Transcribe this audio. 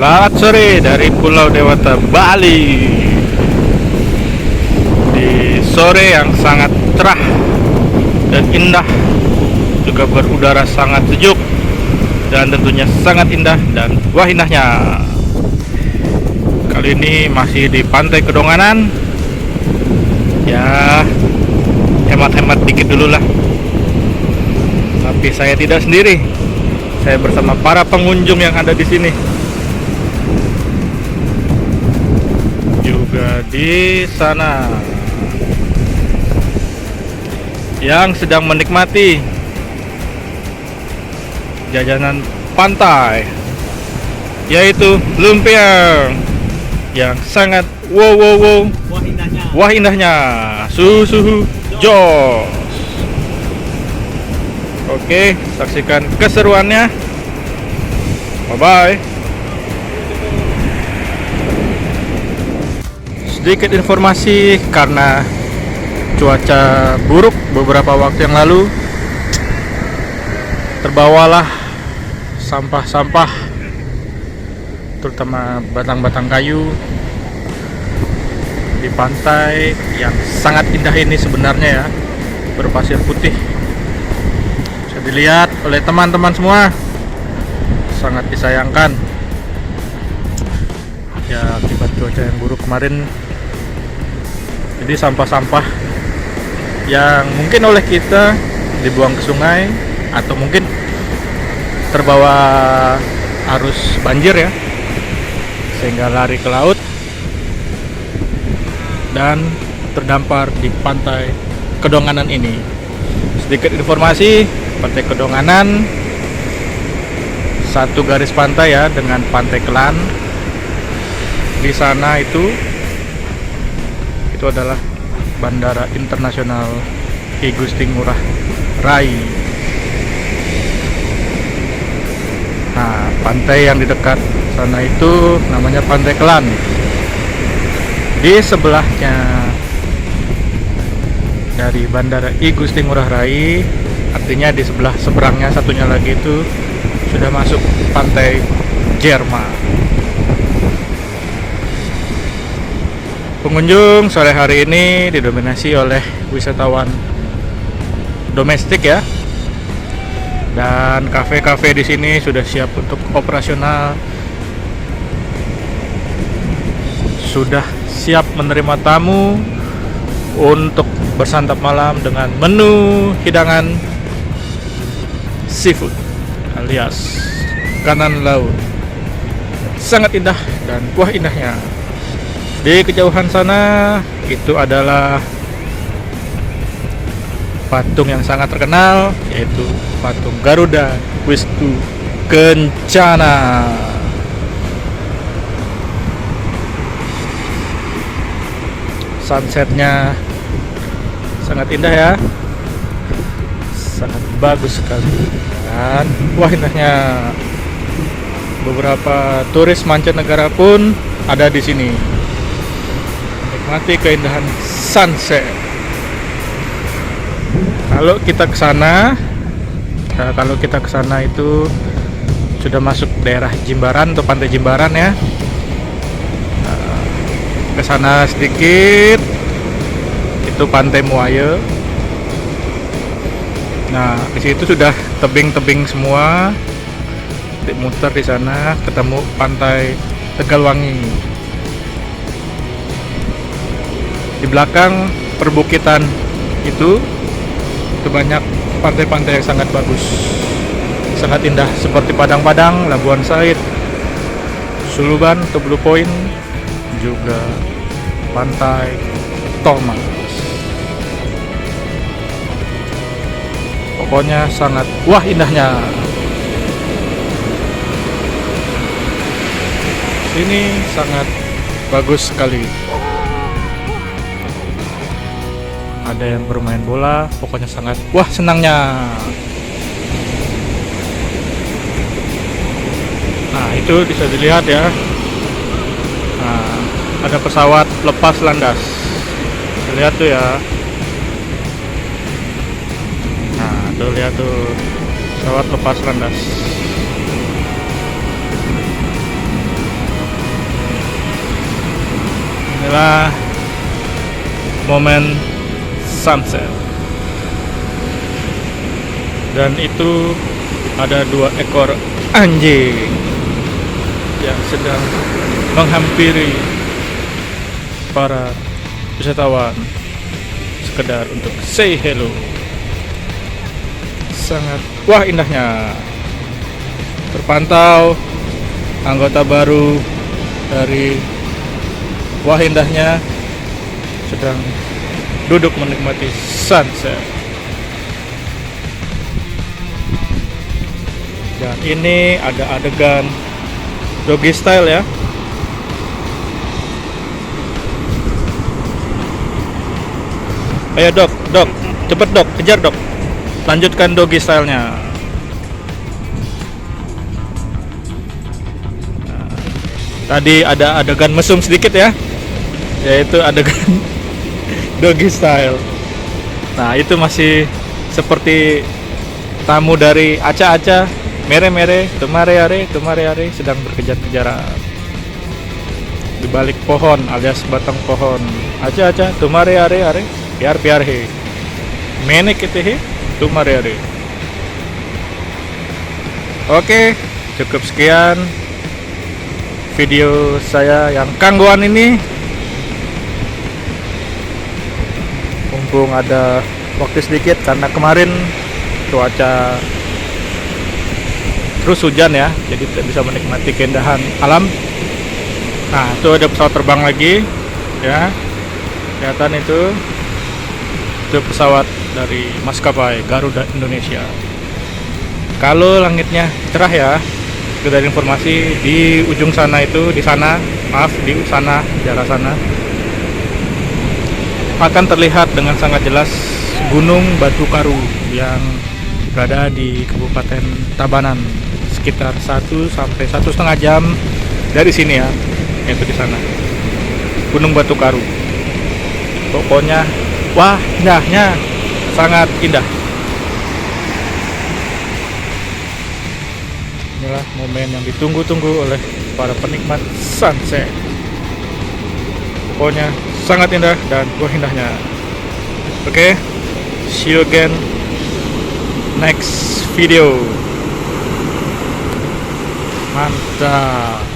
Selamat sore dari Pulau Dewata, Bali. Di sore yang sangat cerah dan indah, juga berudara sangat sejuk dan tentunya sangat indah dan wah indahnya. Kali ini masih di Pantai Kedonganan. Ya, hemat-hemat dikit dulu lah. Tapi saya tidak sendiri. Saya bersama para pengunjung yang ada di sini. Juga di sana yang sedang menikmati jajanan pantai, yaitu lumpia yang sangat wah indahnya, suhu jos. Oke, saksikan keseruannya. Bye bye. Sedikit informasi, karena cuaca buruk beberapa waktu yang lalu, terbawalah sampah-sampah, terutama batang-batang kayu di pantai yang sangat indah ini sebenarnya ya, berpasir putih. Bisa dilihat oleh teman-teman semua, sangat disayangkan ya akibat cuaca yang buruk kemarin. Jadi sampah-sampah yang mungkin oleh kita dibuang ke sungai atau mungkin terbawa arus banjir ya, sehingga lari ke laut dan terdampar di Pantai Kedonganan ini. Sedikit informasi, Pantai Kedonganan satu garis pantai ya dengan Pantai Kelan. Di sana itu adalah Bandara Internasional Ki Gusti Ngurah Rai. Nah, pantai yang di dekat sana itu namanya Pantai Kelan. Di sebelahnya dari Bandara Ki Gusti Ngurah Rai, artinya di sebelah seberangnya satunya lagi itu sudah masuk Pantai Jerman. Pengunjung sore hari ini didominasi oleh wisatawan domestik ya, dan kafe-kafe di sini sudah siap untuk operasional, sudah siap menerima tamu untuk bersantap malam dengan menu hidangan seafood alias kanan laut. Sangat indah dan wah indahnya. Di kejauhan sana itu adalah patung yang sangat terkenal, yaitu patung Garuda Wisnu Kencana. Sunsetnya sangat indah ya, sangat bagus sekali, dan wah indahnya. Beberapa turis mancanegara pun ada di sini menikmati keindahan sunset. Kalau kita ke sana, itu sudah masuk daerah Jimbaran atau Pantai Jimbaran ya. Ke sana sedikit itu Pantai Muaye. Nah, di situ sudah tebing-tebing semua. Muter di sana ketemu Pantai Tegalwangi. Di belakang perbukitan itu banyak pantai-pantai yang sangat bagus, sangat indah, seperti Padang-Padang, Labuan Said, Suluban atau Blue Point, juga Pantai Thomas. Pokoknya sangat wah indahnya. Ini sangat bagus sekali. Ada yang bermain bola, pokoknya sangat wah senangnya. Nah, itu bisa dilihat ya. Nah, ada pesawat lepas landas. Bisa lihat tuh ya. Nah, tuh lihat tuh pesawat lepas landas. Inilah momen sunset. Dan itu ada 2 ekor anjing yang sedang menghampiri para wisatawan sekedar untuk say hello. Sangat wah indahnya. Terpantau anggota baru dari wah indahnya sedang duduk menikmati sunset. Dan ini ada adegan doggy style ya. Ayo dok, cepet dok, kejar dok. Lanjutkan doggy stylenya. Nah, tadi ada adegan mesum sedikit ya, yaitu adegan doggy style. Nah itu masih seperti tamu dari aca-aca, mere-mere, tumare-are sedang berkejar-kejaran di balik pohon alias batang pohon. Aca-aca, tumare-are, piar he, menek he, tumare-are. Oke, cukup sekian video saya yang kangguan ini. Mumpung ada waktu sedikit karena kemarin cuaca terus hujan ya, jadi tidak bisa menikmati keindahan alam. Nah itu ada pesawat terbang lagi ya, kelihatan itu pesawat dari maskapai Garuda Indonesia. Kalau langitnya cerah ya, sekedar informasi, di ujung sana itu, di sana, maaf, di sana, jarak sana akan terlihat dengan sangat jelas Gunung Batu Karu yang berada di Kabupaten Tabanan, sekitar 1 sampai 1,5 jam dari sini ya, yaitu di sana Gunung Batu Karu. Pokoknya wah indahnya, sangat indah. Inilah momen yang ditunggu-tunggu oleh para penikmat sunset. Pokoknya sangat indah dan wah indahnya. Oke, see you again next video. Mantap.